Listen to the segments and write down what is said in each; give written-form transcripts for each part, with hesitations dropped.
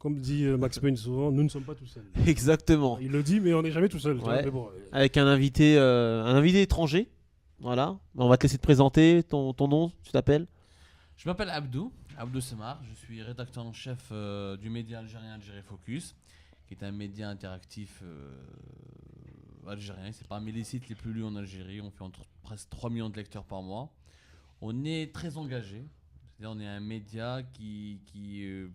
Comme dit Max Payne souvent, nous ne sommes pas tout seuls. Exactement. Il le dit, mais on n'est jamais tout seul. tu vois, Ouais. mais bon, Avec un invité étranger. Voilà. On va te laisser te présenter. Ton nom, tu t'appelles? Je m'appelle Abdou Semar, je suis rédacteur en chef du média algérien Algérie Focus, qui est un média interactif algérien. C'est parmi les sites les plus lus en Algérie, on fait presque 3 millions de lecteurs par mois. On est très engagé, c'est-à-dire on est un média qui est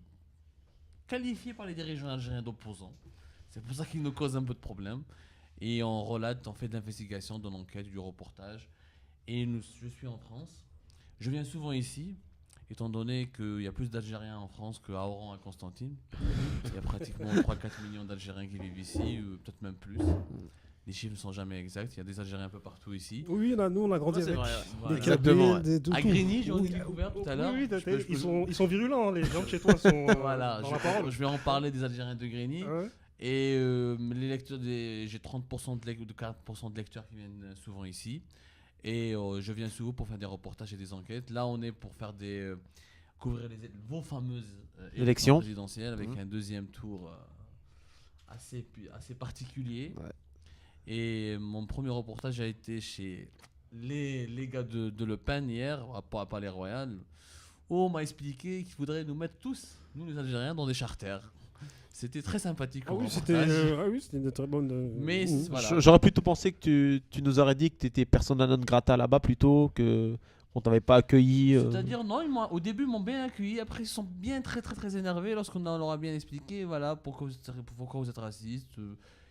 qualifié par les dirigeants algériens d'opposants. C'est pour ça qu'il nous cause un peu de problèmes. Et on relate, on fait de l'investigation, de l'enquête, du reportage. Et je suis en France. Je viens souvent ici, étant donné qu'il y a plus d'Algériens en France qu'à Oran, à Constantine. Il y a pratiquement 3-4 millions d'Algériens qui vivent ici, peut-être même plus. Les chiffres ne sont jamais exacts. Il y a des Algériens un peu partout ici. oui, là, nous, on a grandi Ouais, c'est avec vrai, des ouais. Exactement, cabines, des tout. À Grigny, j'en ai Oui, découvert tout à l'heure. Oui, Je peux- ils sont virulents, hein, les gens de chez toi sont Voilà, dans la parole. je vais en parler des Algériens de Grigny. Ouais. Et les lecteurs, j'ai 30% de 40% de lecteurs qui viennent souvent ici. Et je viens souvent pour faire des reportages et des enquêtes. Là, on est pour faire couvrir vos fameuses élections Élections. présidentielles avec un deuxième tour assez particulier. Ouais. Et mon premier reportage a été chez les gars de Le Pen hier, à Palais Royal, où on m'a expliqué qu'il faudrait nous mettre tous, nous les Algériens, dans des charters. C'était très sympathique. Ah comme oui, c'était reportage. une très bonne. Mais voilà. J'aurais plutôt pensé que tu nous aurais dit que tu étais persona non grata là-bas plutôt que qu'on t'avait pas accueilli. C'est-à-dire, non, au début, ils m'ont bien accueilli. Après, ils sont bien très, très, très énervés lorsqu'on leur a bien expliqué voilà, pourquoi vous êtes raciste.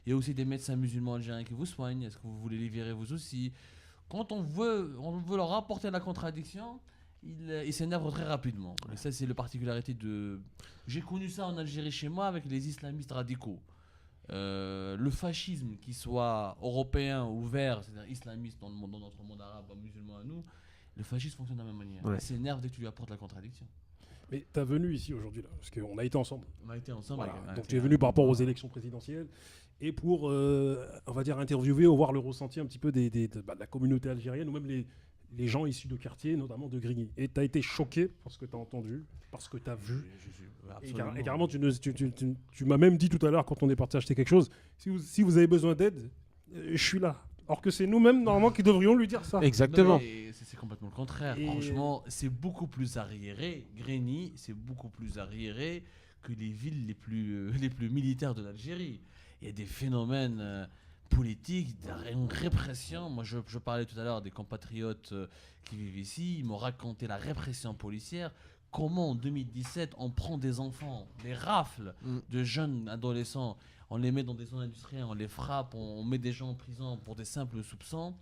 Il y a aussi des médecins musulmans algériens qui vous soignent. Est-ce que vous voulez les virer vous aussi? Quand on veut leur apporter la contradiction, ils s'énervent très rapidement. Et ça, c'est la particularité de. J'ai connu ça en Algérie chez moi avec les islamistes radicaux. Le fascisme, qu'il soit européen ou vert, c'est-à-dire islamiste dans notre monde arabe, musulman à nous, le fascisme fonctionne de la même manière. Ouais. Il s'énerve dès que tu lui apportes la contradiction. Mais tu es venu ici aujourd'hui, là, parce qu'on a été ensemble. On a été ensemble. Voilà. avec- Donc tu es venu par rapport aux élections présidentielles et pour, on va dire, interviewer ou voir le ressenti un petit peu de la communauté algérienne ou même les gens issus de quartiers, notamment de Grigny. Et tu as été choqué par ce que tu as entendu, par ce que tu as vu. Et carrément, tu m'as même dit tout à l'heure, quand on est parti acheter quelque chose, si vous avez besoin d'aide, je suis là. Or que c'est nous-mêmes, normalement, qui devrions lui dire ça. Exactement. Non, mais c'est complètement le contraire. Et- Franchement, c'est beaucoup plus arriéré. Grigny, c'est beaucoup plus arriéré que les villes les plus militaires de l'Algérie. Il y a des phénomènes politiques, une répression. Moi, je parlais tout à l'heure des compatriotes qui vivent ici. Ils m'ont raconté la répression policière. Comment en 2017, on prend des enfants, des rafles de jeunes adolescents, on les met dans des zones industrielles, on les frappe, on met des gens en prison pour des simples soupçons.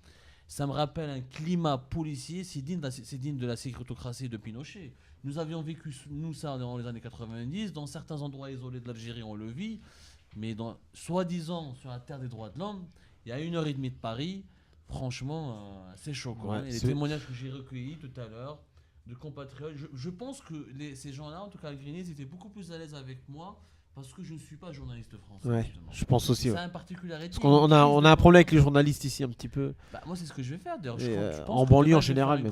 Ça me rappelle un climat policier, c'est digne de la sécurité de Pinochet. Nous avions vécu nous ça dans les années 90, dans certains endroits isolés de l'Algérie on le vit, mais soi-disant sur la terre des droits de l'homme, il y a 1h30 de Paris, franchement c'est choquant. Ouais, Et les c'est- témoignages que j'ai recueillis tout à l'heure de compatriotes, je pense que ces gens-là, en tout cas à Grigny, ils étaient beaucoup plus à l'aise avec moi parce que je ne suis pas journaliste français. Ouais, justement. je pense aussi. C'est Ouais. une particularité. Parce qu'on on a un problème avec les journalistes ici un petit peu. Bah, moi, c'est ce que je vais faire. D'ailleurs, Et, je pense en que banlieue demain, en général, Je même.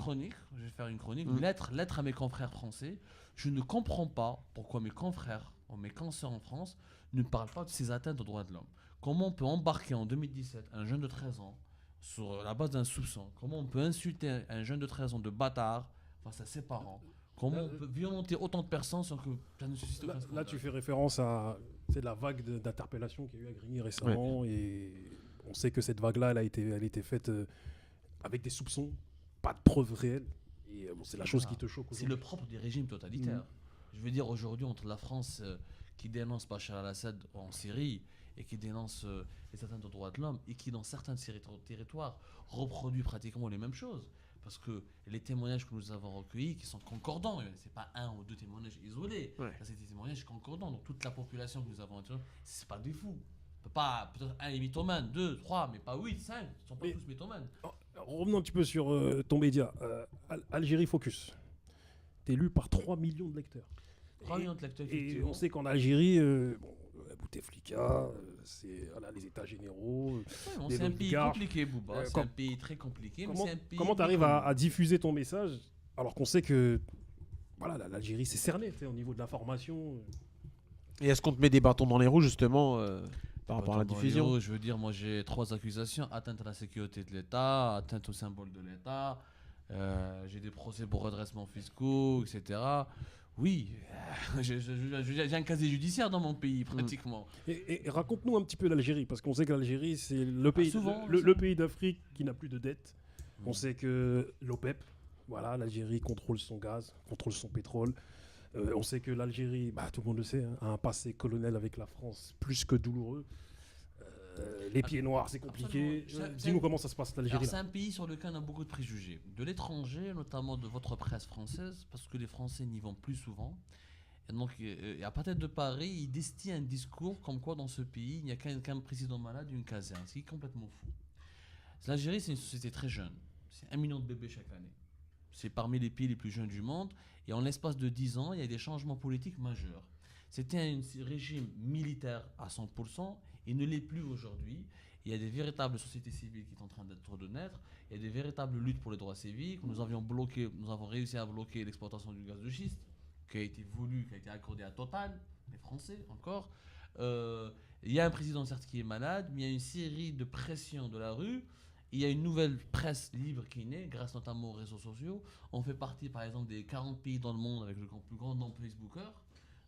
vais faire une chronique, Mm. lettre à mes confrères français. Je ne comprends pas pourquoi mes confrères ou mes consoeurs en France ne parlent pas de ces atteintes aux droits de l'homme. Comment on peut embarquer en 2017 un jeune de 13 ans sur la base d'un soupçon? Comment on peut insulter un jeune de 13 ans de bâtard face à ses parents? Comment on peut violenter autant de personnes sans que ça ne suscite aucun Là, scandale? tu fais référence à la vague d'interpellation qu'il y a eu à Grigny récemment. Et on sait que cette vague-là, elle a été faite avec des soupçons, pas de preuves réelles. Et c'est la chose Voilà. qui te choque C'est aujourd'hui. le propre des régimes totalitaires. Je veux dire, aujourd'hui, entre la France qui dénonce Bachar al-Assad en Syrie et qui dénonce les atteintes aux droits de l'homme et qui, dans certains territoires, reproduit pratiquement les mêmes choses. Parce que les témoignages que nous avons recueillis, qui sont concordants, c'est pas un ou deux témoignages isolés, Ouais. ça, c'est des témoignages concordants. Donc toute la population que nous avons interrogée, c'est pas des fous. Peut-être un est mythomane, deux, trois, mais pas 8, 5, ils sont pas Mais- tous mythomanes. Revenons un petit peu sur ton média, Algérie Focus. Tu es lu par 3 millions de lecteurs. 3 millions de lecteurs, Et effectivement. on sait qu'en Algérie, Bouteflika, c'est les États généraux. Ouais, bon, des c'est un pays oligarques. compliqué, Bouba. C'est com- un pays très compliqué, mais Comment c'est un pays. tu arrives à diffuser ton message alors qu'on sait que l'Algérie c'est cerné tu sais, au niveau de l'information. Et est-ce qu'on te met des bâtons dans les roues justement par rapport à la Dans les diffusion? roues, je veux dire, moi j'ai 3 accusations: atteinte à la sécurité de l'État, atteinte au symbole de l'État, j'ai des procès pour redressement fiscaux, etc. Oui, j'ai un casier judiciaire dans mon pays pratiquement. Et raconte-nous un petit peu l'Algérie, parce qu'on sait que l'Algérie, c'est le pays, souvent, le souvent. pays d'Afrique qui n'a plus de dette. On sait que l'OPEP, voilà, l'Algérie contrôle son gaz, contrôle son pétrole. On sait que l'Algérie, bah, tout le monde le sait, hein, a un passé colonial avec la France plus que douloureux. Les pieds noirs, c'est compliqué. Absolument. Dis-nous comment ça se passe Alors l'Algérie c'est là. un pays sur lequel on a beaucoup de préjugés. De l'étranger, notamment de votre presse française, parce que les Français n'y vont plus souvent. Et donc, à partir de Paris, ils distillent un discours comme quoi dans ce pays, il n'y a qu'un président malade et une caserne. Ce qui est complètement fou. L'Algérie, c'est une société très jeune. C'est 1 million de bébés chaque année. C'est parmi les pays les plus jeunes du monde. Et en l'espace de 10 ans, il y a des changements politiques majeurs. C'était un régime militaire à 100%. Il ne l'est plus aujourd'hui. Il y a des véritables sociétés civiles qui sont en train d'être de naître. Il y a des véritables luttes pour les droits civiques. Nous avons réussi à bloquer l'exportation du gaz de schiste, qui a été voulu, qui a été accordé à Total, les Français encore. Il y a un président certes qui est malade, mais il y a une série de pressions de la rue. Il y a une nouvelle presse libre qui est née, grâce notamment aux réseaux sociaux. On fait partie, par exemple, des 40 pays dans le monde avec le plus grand nombre de Facebookers.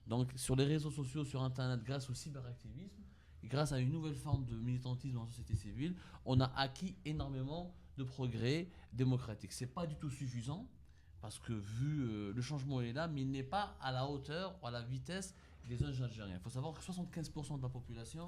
Donc, sur les réseaux sociaux, sur Internet, grâce au cyberactivisme, et grâce à une nouvelle forme de militantisme dans la société civile, on a acquis énormément de progrès démocratiques. C'est pas du tout suffisant, parce que vu le changement est là, mais il n'est pas à la hauteur ou à la vitesse des jeunes Algériens. Il faut savoir que 75% de la population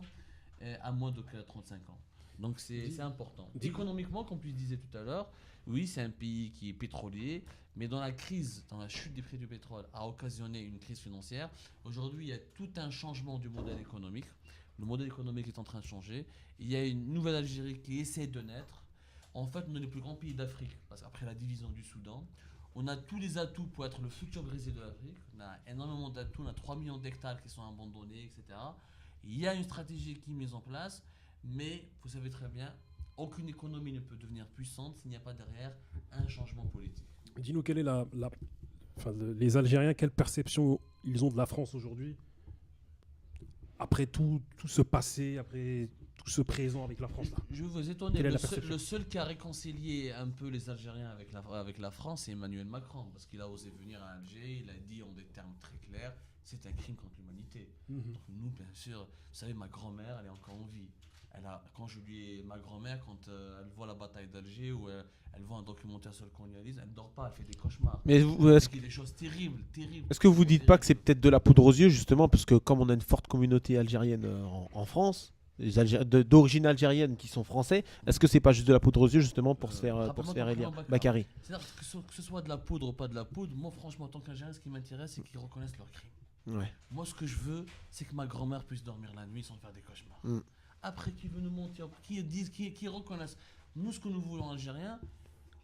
a moins de 35 ans. Donc c'est important. Économiquement, comme tu disais tout à l'heure, oui, c'est un pays qui est pétrolier, mais dans la chute des prix du pétrole a occasionné une crise financière. Aujourd'hui, il y a tout un changement du modèle économique. Le modèle économique est en train de changer. Il y a une nouvelle Algérie qui essaie de naître. En fait, on est le plus grand pays d'Afrique, parce qu'après la division du Soudan, on a tous les atouts pour être le futur Brésil de l'Afrique. On a énormément d'atouts, on a 3 millions d'hectares qui sont abandonnés, etc. Il y a une stratégie qui est mise en place, mais vous savez très bien, aucune économie ne peut devenir puissante s'il n'y a pas derrière un changement politique. Dis-nous quelle est les Algériens, quelle perception ils ont de la France aujourd'hui, après tout ce passé, après tout ce présent avec la France là. Je vais vous étonner, Quelle est la perception le seul qui a réconcilié un peu les Algériens avec la France, c'est Emmanuel Macron, parce qu'il a osé venir à Alger, il a dit en des termes très clairs, c'est un crime contre l'humanité. Donc nous, bien sûr, vous savez, ma grand-mère, elle est encore en vie. Ma grand-mère, quand elle voit la bataille d'Alger ou elle voit un documentaire sur le colonialisme, elle ne dort pas, elle fait des cauchemars. Mais Est-ce qu'il y a des choses terribles. est-ce que vous dites pas que c'est peut-être de la poudre aux yeux justement parce que comme on a une forte communauté algérienne en France, d'origine algérienne qui sont français, est-ce que c'est pas juste de la poudre aux yeux justement pour se faire élire Bakary? C'est-à-dire que ce soit de la poudre ou pas de la poudre, moi franchement, en tant qu'Algérien, ce qui m'intéresse, c'est qu'ils reconnaissent leurs crimes. Ouais. Moi, ce que je veux, c'est que ma grand-mère puisse dormir la nuit sans faire des cauchemars. Après, qui veut nous mentir, qui reconnaissent. Nous, ce que nous voulons, Algériens,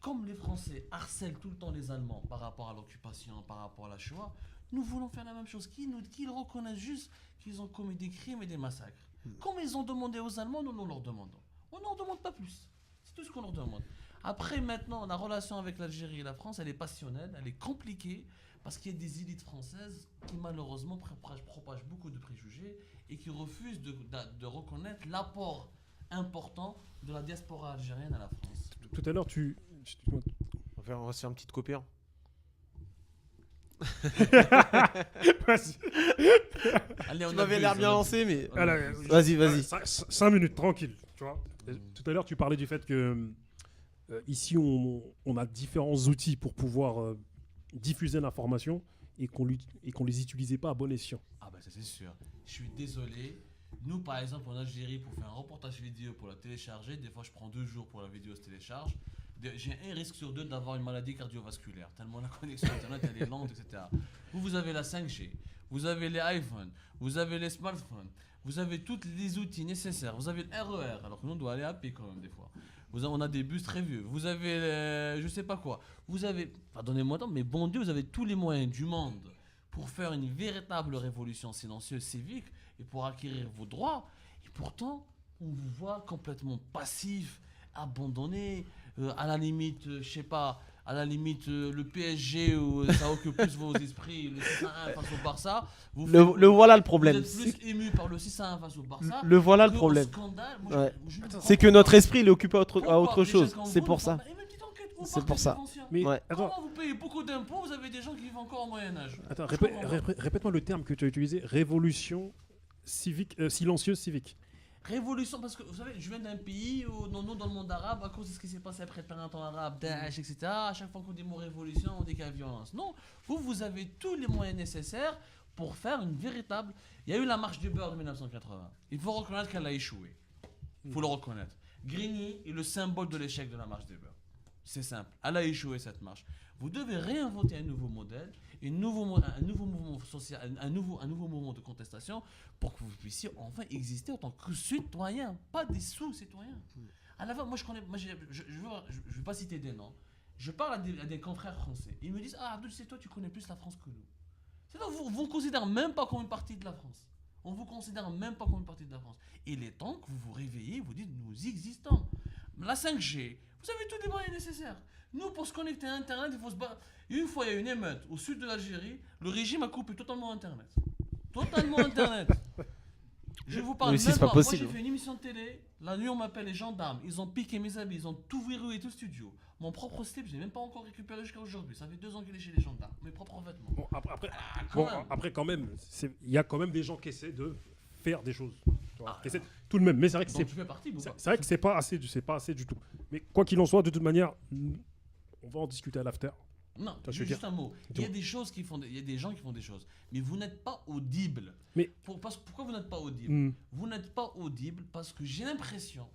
comme les Français harcèlent tout le temps les Allemands par rapport à l'occupation, par rapport à la Shoah, nous voulons faire la même chose. Qu'ils reconnaissent juste qu'ils ont commis des crimes et des massacres. Comme ils ont demandé aux Allemands, nous leur demandons. On ne leur demande pas plus. C'est tout ce qu'on leur demande. Après, maintenant, la relation avec l'Algérie et la France, elle est passionnelle, elle est compliquée, parce qu'il y a des élites françaises qui, malheureusement, propagent beaucoup de préjugés et qui refusent de reconnaître l'apport important de la diaspora algérienne à la France. Tout à l'heure, On va se faire une petite coupure. Vas-y. Allez, Tu m'avais l'air bien lancé, mais Allez, vas-y. 5 minutes, tranquille. Tu vois. Tout à l'heure, tu parlais du fait que ici, on a différents outils pour pouvoir diffuser l'information et qu'on les utilisait pas à bon escient. Ah bah ça c'est sûr. Je suis désolé. Nous par exemple en Algérie pour faire un reportage vidéo pour la télécharger, des fois je prends 2 jours pour la vidéo se télécharge. J'ai un risque sur 2 d'avoir une maladie cardiovasculaire, tellement la connexion internet elle est lente, etc. Vous avez la 5G, vous avez les iPhones, vous avez les smartphones, vous avez tous les outils nécessaires, vous avez le RER, alors que nous on doit aller à pied quand même des fois. On a des bus très vieux, vous avez je sais pas quoi, vous avez, pardonnez-moi tant, mais bon Dieu, vous avez tous les moyens du monde pour faire une véritable révolution silencieuse civique et pour acquérir vos droits, et pourtant on vous voit complètement passif, abandonné, à la limite, je sais pas, à la limite le PSG où ça occupe plus vos esprits, le 6-1 face au Barça. Le voilà le problème. Vous êtes plus ému par le 6-1 face au Barça. Le voilà le que au problème. scandale. Moi, Ouais. je ne C'est que comprends notre pas. esprit il est occupé à autre Pourquoi chose. déjà, quand C'est vous pour ne ça. faites pas- Eh, mais petite enquête, vous C'est partez pour ça. des anciens. Mais Ouais. attends, Comment vous payez beaucoup d'impôts, vous avez des gens qui vivent encore au Moyen-Âge. attends, Je comprends pas. répète-moi le terme que tu as utilisé, révolution civique, silencieuse civique. Révolution, parce que vous savez, je viens d'un pays où, dans le monde arabe, à cause de ce qui s'est passé après le printemps arabe, Daesh, etc., à chaque fois qu'on dit mot révolution, on dit qu'il y a violence. Non, vous avez tous les moyens nécessaires pour faire une véritable. Il y a eu la marche du beurre de 1980. Il faut reconnaître qu'elle a échoué. Il faut le reconnaître. Grigny est le symbole de l'échec de la marche du beurre. C'est simple. Elle a échoué cette marche. Vous devez réinventer un nouveau modèle, un nouveau mouvement social, un nouveau mouvement de contestation pour que vous puissiez enfin exister en tant que citoyen, pas des sous-citoyens. À la fin, moi je connais, je vais pas citer des noms. Je parle à des confrères français. Ils me disent ah Abdul, c'est toi, tu connais plus la France que nous. C'est donc vous ne considérez même pas comme une partie de la France. On vous considère même pas comme une partie de la France. Il est temps que vous vous réveillez, vous dites nous existons. La 5G, vous avez tous les moyens nécessaires. Nous, pour se connecter à Internet, il faut se battre. Une fois, il y a une émeute au sud de l'Algérie, le régime a coupé totalement Internet. Totalement Internet. Je vous parle Mais si, même c'est pas pas. possible. Moi, j'ai fait une émission de télé. La nuit, on m'appelle les gendarmes. Ils ont piqué mes habits, ils ont tout verrouillé, tout le studio. Mon propre slip, je l'ai même pas encore récupéré jusqu'à aujourd'hui. Ça fait 2 ans qu'il est chez les gendarmes. Mes propres vêtements. Bon, Quand même. après quand même, il y a quand même des gens qui essaient de faire des choses. Tu vois, Ah, qui essaient tout de même. Mais c'est vrai que Donc, tu fais partie, ou pas c'est vrai que c'est pas assez du tout. Mais quoi qu'il en soit, de toute manière, on va en discuter à l'after. Non, je veux juste dire- un mot. Il y a Dis-moi. des choses qui font, il y a des gens qui font des choses, mais vous n'êtes pas audible. Mais- Pourquoi vous n'êtes pas audible Hmm. Vous n'êtes pas audible parce que j'ai l'impression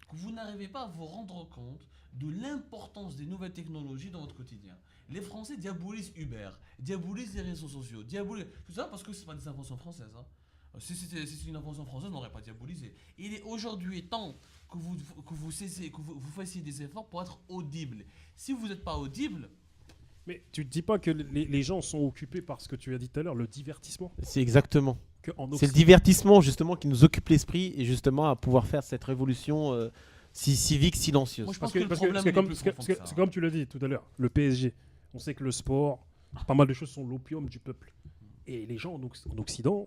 que vous n'arrivez pas à vous rendre compte de l'importance des nouvelles technologies dans votre quotidien. Les Français diabolisent Uber, diabolisent les réseaux sociaux, diabolisent tout ça parce que c'est pas des inventions françaises. Hein. Si c'était une invention française, on n'aurait pas diabolisé. Il est aujourd'hui temps que vous cessiez, que vous fassiez des efforts pour être audible. Si vous n'êtes pas audible, Mais tu te dis pas que les gens sont occupés par ce que tu as dit tout à l'heure, le divertissement. C'est exactement. Que en C'est le Occident- divertissement justement qui nous occupe l'esprit et justement à pouvoir faire cette révolution civique silencieuse. moi je pense Parce que le problème il est comme, plus parce que- profond que ça. c'est comme tu l'as dit tout à l'heure, le PSG. On sait que le sport, pas mal de choses sont l'opium du peuple. Et les gens en Occident,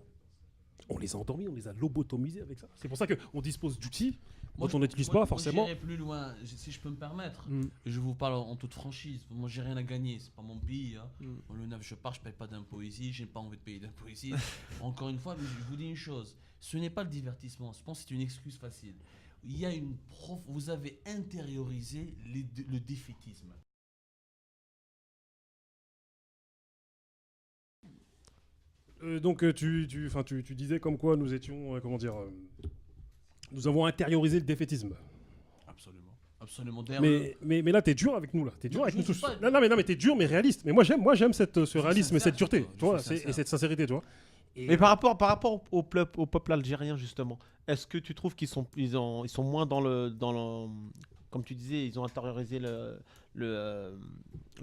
on les a endormis, on les a lobotomisés avec ça. C'est pour ça qu'on dispose d'outils dont on n'utilise pas forcément. J'irai plus loin, si je peux me permettre. Mm. Je vous parle en toute franchise. Moi, j'ai rien à gagner. C'est pas mon pays. Hein. Mm. Le 9, je pars, je paye pas d'impôts ici. J'ai pas envie de payer d'impôts ici. Encore une fois, mais je vous dis une chose. Ce n'est pas le divertissement. Je pense que c'est une excuse facile. Il y a vous avez intériorisé le défaitisme. Donc tu disais comme quoi nous étions, nous avons intériorisé le défaitisme. Absolument. Absolument. D'ailleurs, Mais là, t'es dur avec nous là. T'es dur Non, avec je nous suis tous. pas- Non, mais t'es dur mais réaliste. Mais moi j'aime ce réalisme et sincère, cette dureté, surtout. tu vois, Je suis sincère. et cette sincérité, tu vois. Et, Mais par rapport au peuple algérien justement, est-ce que tu trouves qu'ils sont moins dans le comme tu disais, ils ont intériorisé le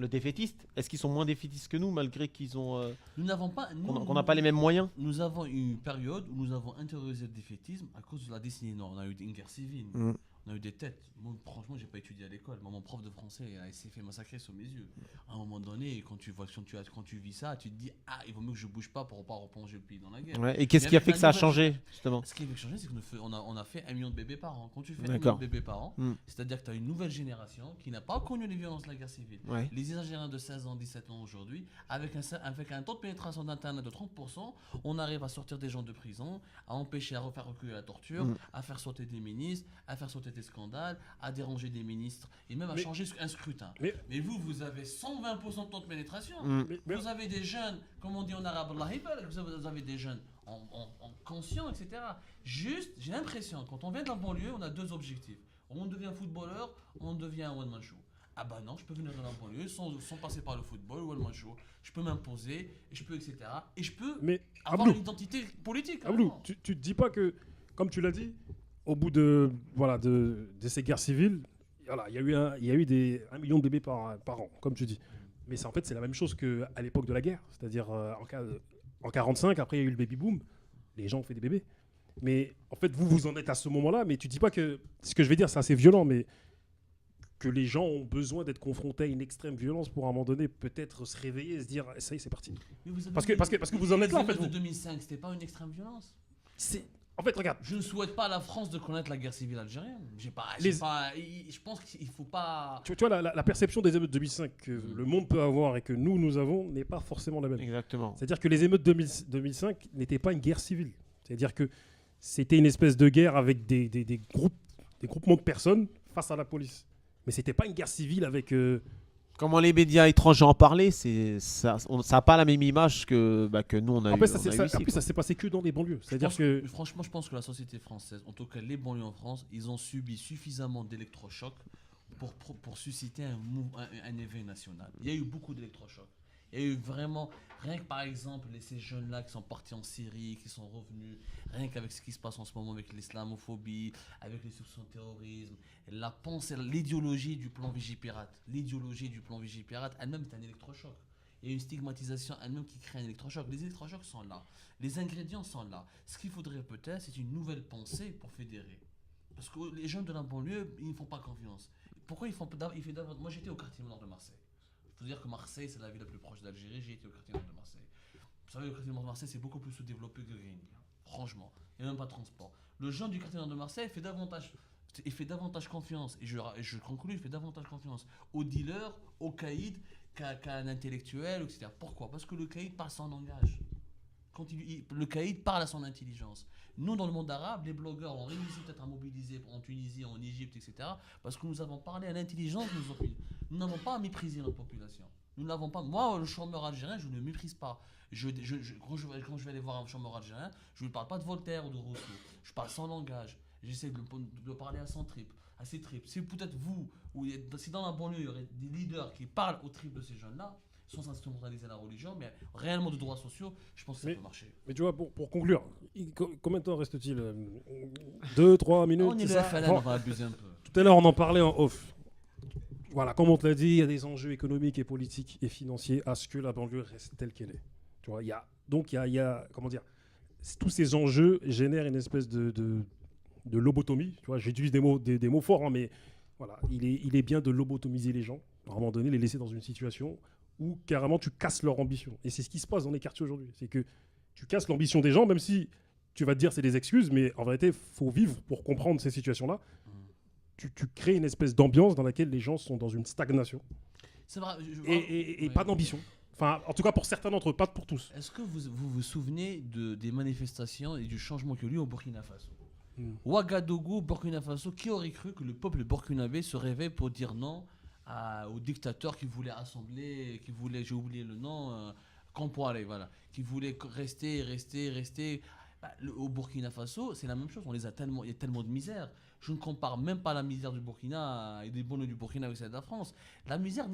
défaitiste. Est-ce qu'ils sont moins défaitistes que nous malgré qu'ils ont nous n'avons pas. qu'on n'a pas les mêmes moyens? Nous avons eu une période où nous avons intériorisé le défaitisme à cause de la décennie nord. On a eu une guerre civile. Mm. On a eu des têtes. Moi, franchement, j'ai pas étudié à l'école. Moi, mon prof de français s'est fait massacrer sous mes yeux. À un moment donné, quand tu vis ça, tu te dis ah, il vaut mieux que je bouge pas pour pas replonger le pays dans la guerre. Ouais. Et qu'est-ce Mais qui a avec fait la que ça a nouvelle- changé justement? Ce qui a changé, c'est qu'on a fait 1 million de bébés par an. Quand tu fais 1 million D'accord. de bébés par an, Mm. c'est-à-dire que tu as une nouvelle génération qui n'a pas connu les violences de la guerre civile. Ouais. Les Algériens de 16 ans, 17 ans aujourd'hui, avec un taux de pénétration d'Internet de 30%, on arrive à sortir des gens de prison, à empêcher, à refaire reculer la torture, Mm. à faire sauter des ministres, à faire sauter des scandales, à déranger des ministres et même à Mais- changer un scrutin. Mais- Mais vous avez 120% de taux de pénétration. Mm. mais- Vous avez des jeunes, comme on dit en arabe, Allah ybarak, vous avez des jeunes en conscients, etc. Juste, j'ai l'impression, quand on vient de la banlieue, on a 2 objectifs. On devient footballeur, on devient un one-man show. Ah bah non, je peux venir dans la banlieue sans passer par le football ou le one-man show. Je peux m'imposer, et je peux, etc. Et je peux mais avoir Abdou, une identité politique. Abdou, carrément. tu te dis pas que, comme tu l'as dit, au bout de ces guerres civiles, voilà, il y a eu 1 million de bébés par an, comme tu dis. Mais en fait, c'est la même chose qu'à l'époque de la guerre. C'est-à-dire, en 45, après, il y a eu le baby-boom. Les gens ont fait des bébés. Mais en fait, vous en êtes à ce moment-là. Mais tu dis pas que... Ce que je vais dire, c'est assez violent, mais que les gens ont besoin d'être confrontés à une extrême violence pour à un moment donné peut-être se réveiller et se dire ça y est, c'est parti. Mais vous avez Parce que vous en êtes là, en fait, de vous. 2005, c'était pas une extrême violence. En fait, regarde. Je ne souhaite pas à la France de connaître la guerre civile algérienne. Je pense qu'il faut pas. Tu vois, la perception des émeutes de 2005 que le monde peut avoir et que nous avons n'est pas forcément la même. Exactement. C'est-à-dire que les émeutes de 2005 n'étaient pas une guerre civile. C'est-à-dire que c'était une espèce de guerre avec des groupements de personnes face à la police. Mais c'était pas une guerre civile avec... Comment les médias étrangers en parlaient, ça n'a pas la même image que nous on a Après, eu. ça s'est passé que dans les banlieues. C'est-à-dire que... Franchement, je pense que la société française, en tout cas les banlieues en France, ils ont subi suffisamment d'électrochocs pour susciter un éveil national. Il y a eu beaucoup d'électrochocs. Il y a eu vraiment, rien que par exemple, ces jeunes-là qui sont partis en Syrie, qui sont revenus, rien qu'avec ce qui se passe en ce moment avec l'islamophobie, avec les soupçons de terrorisme, la pensée, l'idéologie du plan Vigipirate, elle-même est un électrochoc. Il y a une stigmatisation elle-même qui crée un électrochoc. Les électrochocs sont là, les ingrédients sont là. Ce qu'il faudrait peut-être, c'est une nouvelle pensée pour fédérer. Parce que les jeunes de la banlieue, ils ne font pas confiance. Pourquoi ils font davantage... Moi, j'étais au quartier nord de Marseille. Il faut dire que Marseille, c'est la ville la plus proche d'Algérie. J'ai été au quartier nord de Marseille. Vous savez, le quartier nord de Marseille, c'est beaucoup plus sous-développé que Grigny. Franchement. Il n'y a même pas de transport. Le jeune du quartier nord de Marseille fait davantage confiance. Et je conclue, il fait davantage confiance aux dealers, aux caïds, qu'à un intellectuel, etc. Pourquoi ? Parce que le caïd parle son langage. Le caïd parle à son intelligence. Nous, dans le monde arabe, les blogueurs ont réussi peut-être à mobiliser en Tunisie, en Égypte, etc. Parce que nous avons parlé à l'intelligence de nos opinions. Nous n'avons pas à mépriser notre population. Nous n'avons pas. Moi, le chômeur algérien, je ne méprise pas. Quand je vais aller voir un chômeur algérien, je ne parle pas de Voltaire ou de Rousseau. Je parle son langage. J'essaie de parler à son trip, à ses tripes. Si peut-être vous, ou si dans la banlieue, il y aurait des leaders qui parlent au trip de ces jeunes-là, sans instrumentaliser la religion, mais réellement de droits sociaux, je pense que ça peut marcher. Mais tu vois, pour conclure, combien de temps reste-t-il 2-3 minutes? On est le FLN, on va abuser un peu. Tout à l'heure, on en parlait en off. Voilà, comme on te l'a dit, il y a des enjeux économiques et politiques et financiers à ce que la banlieue reste telle qu'elle est. Tu vois, il y a comment dire, tous ces enjeux génèrent une espèce de lobotomie. Tu vois, j'utilise des mots forts, hein, mais voilà, il est bien de lobotomiser les gens, à un moment donné, les laisser dans une situation où carrément tu casses leur ambition. Et c'est ce qui se passe dans les quartiers aujourd'hui. C'est que tu casses l'ambition des gens, même si tu vas te dire c'est des excuses, mais en vérité, il faut vivre pour comprendre ces situations-là. Tu crées une espèce d'ambiance dans laquelle les gens sont dans une stagnation. C'est vrai. Et pas d'ambition. Enfin, en tout cas pour certains d'entre eux, pas pour tous. Est-ce que vous souvenez des manifestations et du changement qu'il y a eu au Burkina Faso ? Ouagadougou, Burkina Faso, qui aurait cru que le peuple burkinabé se réveille pour dire non au dictateur qui voulait assembler, j'ai oublié le nom, Compaoré, voilà, qui voulait rester. Au Burkina Faso, c'est la même chose. Il y a tellement de misère. Je ne compare même pas la misère du Burkina et des bonheurs du Burkina avec celle de la France. La misère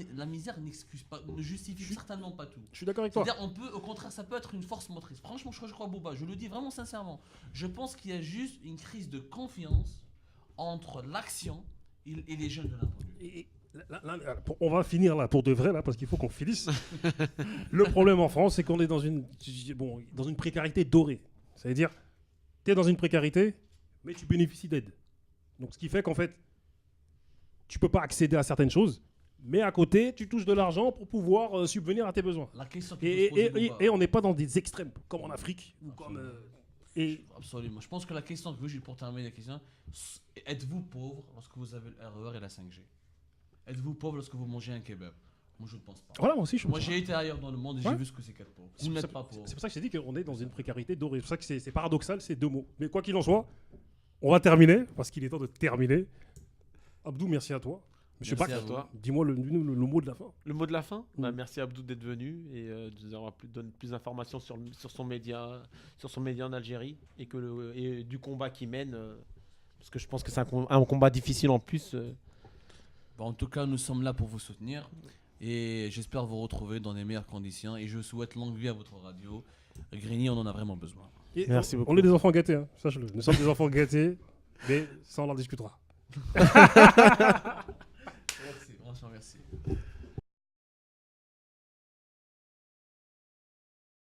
n'excuse pas, ne justifie certainement pas tout. Je suis d'accord avec toi. C'est-à-dire, au contraire, ça peut être une force motrice. Franchement, je crois Bouba, je le dis vraiment sincèrement. Je pense qu'il y a juste une crise de confiance entre l'action et les jeunes de la banlieue. On va finir là pour de vrai là parce qu'il faut qu'on finisse. Le problème en France, c'est qu'on est dans une précarité dorée. Ça veut dire, tu es dans une précarité, mais tu bénéficies d'aide. Donc ce qui fait qu'en fait, tu peux pas accéder à certaines choses, mais à côté, tu touches de l'argent pour pouvoir subvenir à tes besoins. La question et on n'est pas dans des extrêmes comme en Afrique ou comme. Absolument. Je pense que la question que pour terminer la question, êtes-vous pauvre lorsque vous avez le RER et la 5G ? Êtes-vous pauvre lorsque vous mangez un kebab ? Moi, je ne pense pas. Voilà, moi aussi, Moi, j'ai été ailleurs dans le monde et j'ai vu ce que c'est qu'être pauvre. Vous n'êtes pas pauvre. C'est pour ça que je t'ai dit qu'on est dans une précarité dorée. C'est pour ça que c'est paradoxal, ces deux mots. Mais quoi qu'il en soit, on va terminer, parce qu'il est temps de terminer. Abdou, merci à toi. Monsieur Bach, dis-moi le mot de la fin. Le mot de la fin ? Merci Abdou d'être venu et de nous avoir donné plus d'informations sur son média en Algérie et du combat qu'il mène. Parce que je pense que c'est un combat difficile en plus. En tout cas, nous sommes là pour vous soutenir. Et j'espère vous retrouver dans les meilleures conditions. Et je souhaite longue vie à votre radio. Grigny, on en a vraiment besoin. Merci beaucoup. On est des enfants gâtés, hein. Sache-le. Nous sommes des enfants gâtés, mais ça, on en discutera. Merci, franchement, merci.